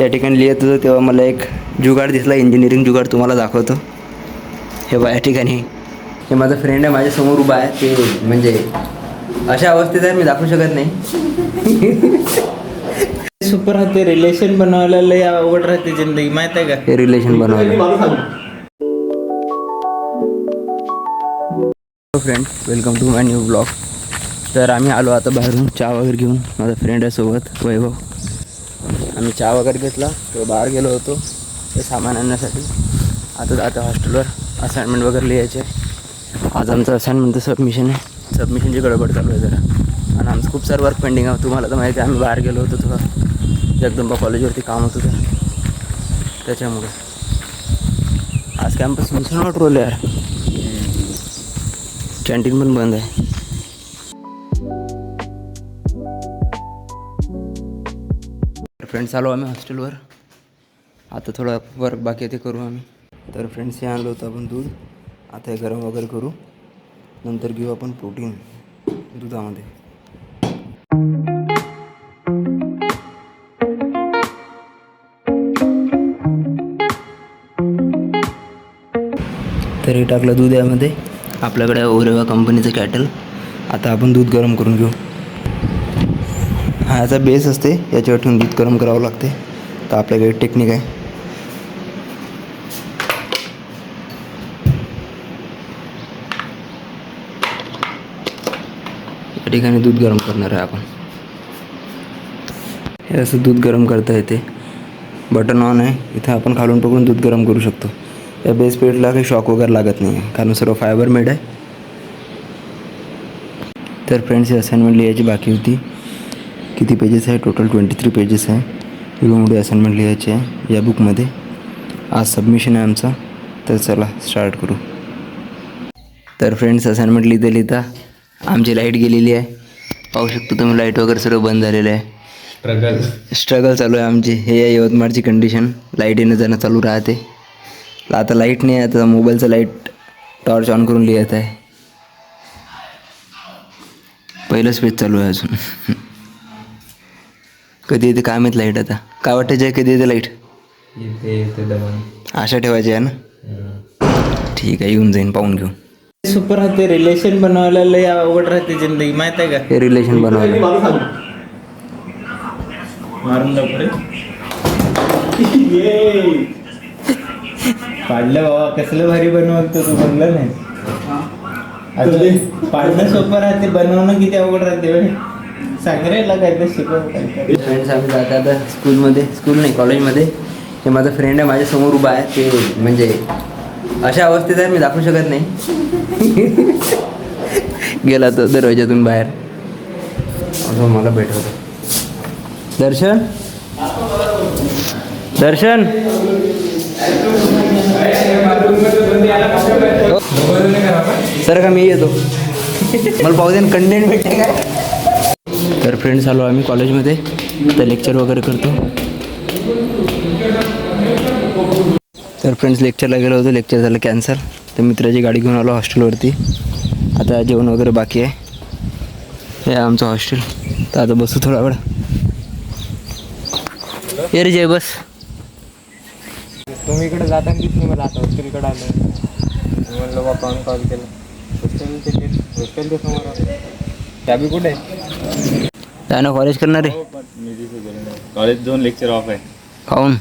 त्या ठिकाणी लिहित होतो तेव्हा मला एक जुगाड दिसला, इंजिनिअरिंग जुगाड तुम्हाला दाखवतो. हे बा या ठिकाणी हे माझा फ्रेंड आहे, माझ्यासमोर उभा आहे. ते म्हणजे अशा अवस्थेत आहे मी दाखवू शकत नाही. सुपर राहते, रिलेशन बनवायला लय अवघड राहते जिंदगी, माहित आहे का? हे रिलेशन बनवायला. Friend, welcome to my new blog. तर आम्ही आलो आता बाहेरून चहा वगैरे घेऊन. माझा फ्रेंड आहे सोबत, वैभव. आम्ही चहा वगैरे घेतला, तो बाहेर गेलो होतो ते सामान आणण्यासाठी. आता जातो हॉस्टेलवर, असाइनमेंट वगैरे लिहायचे. आज आमचं असाइनमेंटचं सबमिशन आहे. सबमिशनची गडबड चालू आहे जरा, आणि आमचं खूप सारं वर्क पेंडिंग आहे. तुम्हाला तर माहिती आहे, आम्ही बाहेर गेलो होतो थोडं जगदंबा कॉलेजवरती काम होतं तर त्याच्यामुळे आज कॅम्पस मिशन नॉट रोल यार. कॅन्टीन पण बंद आहे. फ्रेंड्स आलो आम्ही हॉस्टेलवर. आता थोडं वर्क बाकी आहे ते करू आम्ही. तर फ्रेंड्स हे आणलं होतं आपण दूध. आता हे गरम वगैरे करू, नंतर घेऊ आपण प्रोटीन दुधामध्ये. तर हे टाकलं दूध यामध्ये. आपल्याकडे ओरेवा कंपनीचं कॅटल. आता आपण दूध गरम करून घेऊ. हा याचा बेस असते, याच्यावर ठेवून दूध गरम करावं लागते. तर आपल्याकडे टेक्निक आहे. या ठिकाणी दूध गरम करणार आहे आपण. हे असं दूध गरम करता येते. बटन ऑन आहे, इथं आपण खालून पकडून दूध गरम करू शकतो. या बेस प्लेटला काही शॉक वगैरे लागत नाही आहे, कारण सर्व फायबर मेड आहे. तर फ्रेंड्स ही असाइनमेंट लिहायची बाकी होती. किती पेजेस आहे? टोटल 23 पेजेस आहे. एवढी मोठी असाइनमेंट लिहायची आहे या बुकमध्ये. आज सबमिशन आहे आमचा, तर चला स्टार्ट करू. तर फ्रेंड्स असाइनमेंट लिहिता लिहिता आमची लाईट गेलेली आहे. पाहू शकतो तुम्ही, लाईट वगैरे सर्व बंद झालेलं आहे. स्ट्रगल चालू आहे आमची. हे आहे यवतमाळची कंडिशन. लाईट येणं जाणं चालू राहते. आता लाईट नाही आहे, आता मोबाईलचं लाईट टॉर्च ऑन करून लिहित आहे. पहिलंच पेज चालू आहे अजून. कधी येते काय माहीत लाईट आता. काय वाटायचं आहे कधी येते लाईट? आशा ठेवायची आहे ना. ठीक आहे, येऊन जाईन, पाहून घेऊ. सुपर राहते, रिलेशन बनवायला लय अवघड राहते जिंदगी, माहित आहे का? हे रिलेशन बनवायला. मारून दाखवले पाडलं बाबा, कसलं भारी बनवतो तू. बनलं नाही पाडणं सोपं राहते, बनवणं किती अवघड राहते. सांगायला काय तर शिकवत. फ्रेंड्स आम्ही जातो आता स्कूलमध्ये. स्कूल नाही, कॉलेजमध्ये. हे माझा फ्रेंड आहे, माझ्यासमोर उभा आहे. ते म्हणजे अशा अवस्थेत आहे मी दाखवू शकत नाही. गेला तो दरवाजातून बाहेर. असं मला भेटवतो. दर्शन, दर्शन. सर का मी येतो, मला पाहू दे ना, कंटेंट भेटते काय. तर फ्रेंड्स आलो आम्ही कॉलेजमध्ये. तर लेक्चर वगैरे करतो. तर फ्रेंड्स लेक्चरला गेलो होतो, लेक्चर झालं कॅन्सल. तर मित्राची गाडी घेऊन आलो हॉस्टेलवरती. आता जेवण वगैरे बाकी आहे. हे आमचं हॉस्टेल. तर आता बसू थोडा वेळ. ये रे जय, बस. तुम्ही इकडे जाताना दिसली मला. आता हॉस्टेलकडे आलं म्हणलं बा, कॉल केला. हॉस्टेलच्या समोर चाबी कुठे आहे? काय ना, कॉलेज करणार आहे. कॉलेज 2 लेक्चर ऑफ आहे. खाऊन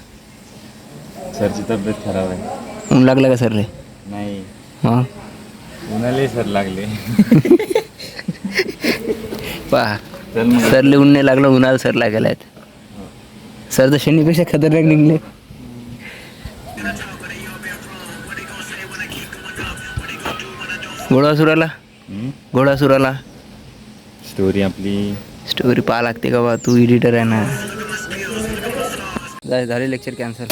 सरची तब्येत खराब आहे. ऊन लागलं का सर रे? नाही, हां, उन्हाळे सर लागले. पहा, सरले ऊन नाही लागलं, उन्हाला सर लागले आहेत. सर तर शनीपेक्षा खतरनाक निघले. घोडासुराला, घोडासुराला स्टोरी आपली. स्टोरी पाहा लागते का बा, तू एडिटर आहे ना. झाले लेक्चर कॅन्सल.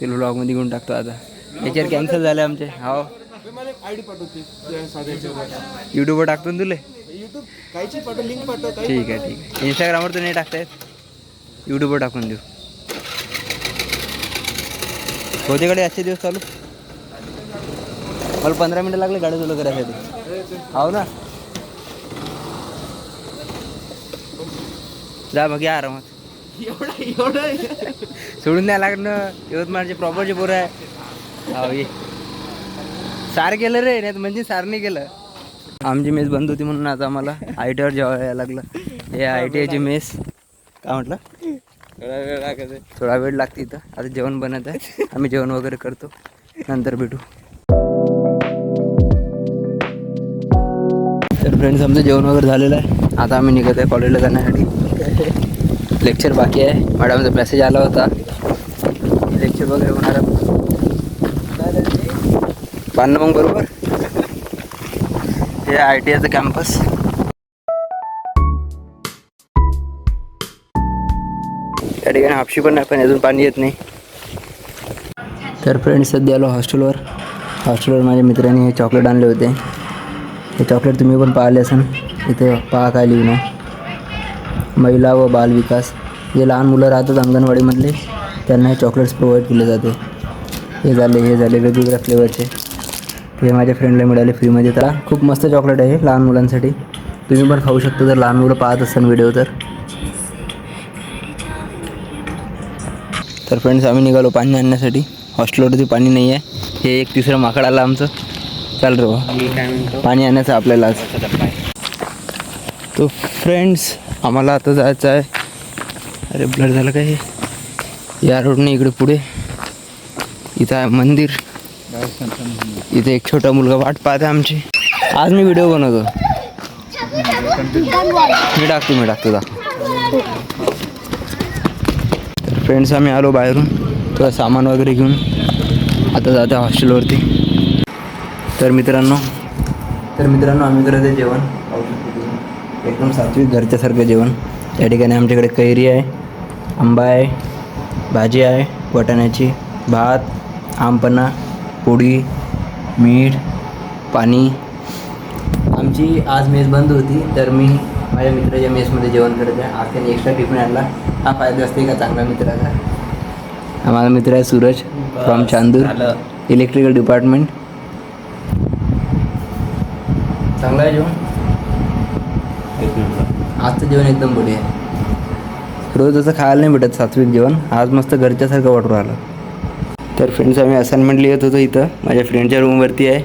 ते व्लॉगमध्ये घेऊन टाकतो आता. लेक्चर कॅन्सल झाले आमचे. हो, यूट्यूबवर टाकतो ना तुले. ठीक आहे, ठीक आहे. इंस्टाग्रामवर तर नाही टाकता येत, यूट्यूबवर टाकून देऊ. होते कडे आजचे दिवस चालू. मला 15 मिनटं लागले गाडी चालू करायसाठी. हो ना, जा मग या आरामात. एवढं सोडून द्यायला लागणं. यवतमाळचे प्रॉपरचे पोरं आहे. हो ये सार केलं रे, नाही म्हणजे सार नाही केलं. आमची मेस बंद होती म्हणून आता आम्हाला ITI वर जेवायला यायला लागलं. हे ITIची मेस. काय म्हटलं? थोडा वेळ लागते इथं. आता जेवण बनत आहे, आम्ही जेवण वगैरे करतो, नंतर भेटू. तर फ्रेंड्स आमचं जेवण वगैरे झालेलं आहे. आता आम्ही निघत आहे कॉलेजला जाण्यासाठी. लेक्चर बाकी आहे. मॅडमचा मेसेज आला होता, लेक्चर वगैरे होणार आहे. बांधणं मग बरोबर. हे ITIचं कॅम्पस. त्या ठिकाणी हापशी पण नाही, पण अजून पाणी येत नाही. तर फ्रेंड्स सध्या आलो हॉस्टेलवर. हॉस्टेलवर माझ्या मित्रांनी हे चॉकलेट आणले होते. हे चॉकलेट तुम्ही पण पाहिले असेल. इथे पहा काय लिहून आहे, महिला व बाल विकास. जे लहान मुलं राहतात अंगणवाडीमधले त्यांना हे चॉकलेट्स प्रोव्हाइड केले जाते. हे झाले वेगवेगळ्या फ्लेवरचे. हे माझ्या फ्रेंडला मिळाले फ्रीमध्ये. त्याला खूप मस्त चॉकलेट आहे लहान मुलांसाठी. तुम्ही पण खाऊ शकता जर लहान मुलं पाहत असाल व्हिडिओ तर फ्रेंड्स आम्ही निघालो पाणी आणण्यासाठी. हॉस्टेलवरती पाणी नाही आहे. हे एक तिसरं माकड आलं आमचं. चाल रे बा, पाणी आणायचं आपल्याला आज. तो फ्रेंड्स आम्हाला आता जायचं आहे. अरे ब्लड झालं काय? या रोडने इकडे पुढे इथं आहे मंदिर. इथे एक छोटा मुलगा वाट पाहते आमची. आज मी व्हिडिओ बनवतो. मी टाकतो दा. तर फ्रेंड्स आम्ही आलो बाहेरून थोडं सामान वगैरे घेऊन. आता जाते हॉस्टेलवरती. तर मित्रांनो आम्ही करत आहे जेवण. एकदम सात्विक घरच्यासारखं जेवण. या ठिकाणी आमच्याकडे कैरी आहे, आंबा आहे, भाजी आहे वाटाण्याची, भात, आमपन्ना, पोळी, मीठ, पाणी. आमची आज मेस बंद होती तर मी माझ्या मित्राच्या मेसमध्ये जेवण करत आहे. आज त्याने एक्स्ट्रा टिफिन आणला. हा फायदा असते का चांगला मित्राचा. आम्हाला मित्र आहे Suraj from Chandur, electrical department. चांगलं आहे जेवण. आजचं जेवण एकदम बढिया आहे. रोज असं खायला नाही भेटत सात्विक जेवण. आज मस्त घरच्यासारखं वाटून राहिलं. तर फ्रेंड्स आम्ही असाइनमेंट लिहित होतो इथं माझ्या फ्रेंडच्या रूमवरती आहे.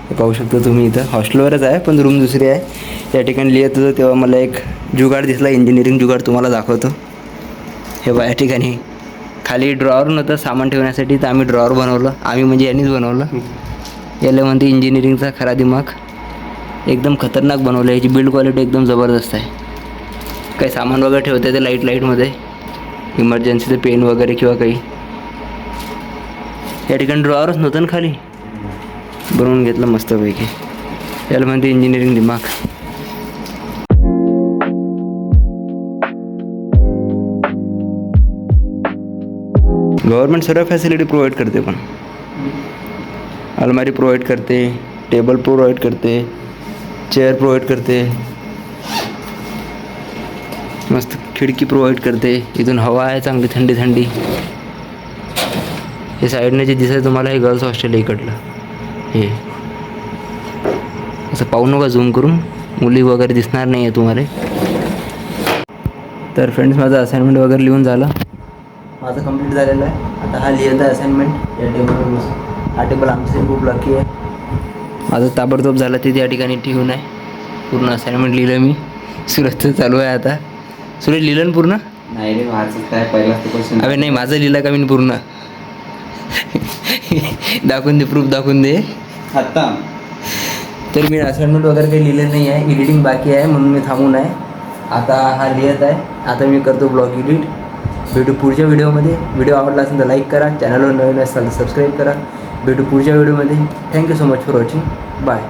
हे पाहू शकता तुम्ही. इथं हॉस्टेलवरच आहे पण रूम दुसरी आहे. या ठिकाणी लिहित होतो तेव्हा मला एक जुगाड दिसला, इंजिनिअरिंग जुगाड. तुम्हाला दाखवतो. हे बा या ठिकाणी खाली ड्रॉवर नव्हतं सामान ठेवण्यासाठी तर आम्ही ड्रॉवर बनवलं. आम्ही म्हणजे यांनीच बनवलं. याला म्हणते इंजिनिअरिंगचा खरा दिमाग. एकदम खतरनाक बनवलं. याची बिल्ड क्वालिटी एकदम जबरदस्त आहे. काही सामान वगैरे ठेवता येते लाईटमध्ये, इमर्जन्सीचं पेन वगैरे किंवा काही. या ठिकाणी ड्रॉवरच नव्हतं ना खाली. बनवून घेतलं मस्तपैकी. याला म्हणते इंजिनिअरिंग दिमाग. गव्हर्नमेंट सर्व फॅसिलिटी प्रोव्हाइड करते. पण अलमारी प्रोव्हाइड करते, टेबल प्रोव्हाइड करते, चेअर प्रोव्हाइड करते, मस्त खिडकी प्रोव्हाइड करते. इथून हवा आहे चांगली थंडी थंडी. हे साईडने जे दिसतं तुम्हाला हे गर्ल्स हॉस्टेल आहे इकडलं. हे असं पाहू नका झूम करून, मुली वगैरे दिसणार नाही आहे तुम्हाला. तर फ्रेंड्स माझं असाइनमेंट वगैरे लिहून झालं. माझं कंप्लीट झालेलं आहे. आता हा लिहित आहे असाइनमेंट या टेबलवर. हा टेबल आमच्यासाठी खूप लकी आहे. माझं ताबडतोब झालं ते या ठिकाणी ठेवून आहे. पूर्ण असाइनमेंट लिहिलं मी. सुरतचं चालू आहे आता. सुरेश लिहिलं ना पूर्ण? नाही रे, माझं काय पहिलाच क्वेश्चन. अरे नाही, माझं लिहिलं का मी पूर्ण? दाखवून दे, प्रूफ दाखवून दे आता. तर मी असाइनमेंट वगैरे काही लिहिलं नाही आहे. एडिटिंग बाकी आहे म्हणून मी थांबून आहे. आता हा लिहित आहे. आता मी करतो ब्लॉग एडिट. भेटू पुढच्या व्हिडिओमध्ये. व्हिडिओ आवडला असेल तर लाईक करा. चॅनलवर नवीन असाल तर सबस्क्राईब करा. भेटू पुढच्या व्हिडिओमध्ये. Thank you so much for watching. Bye.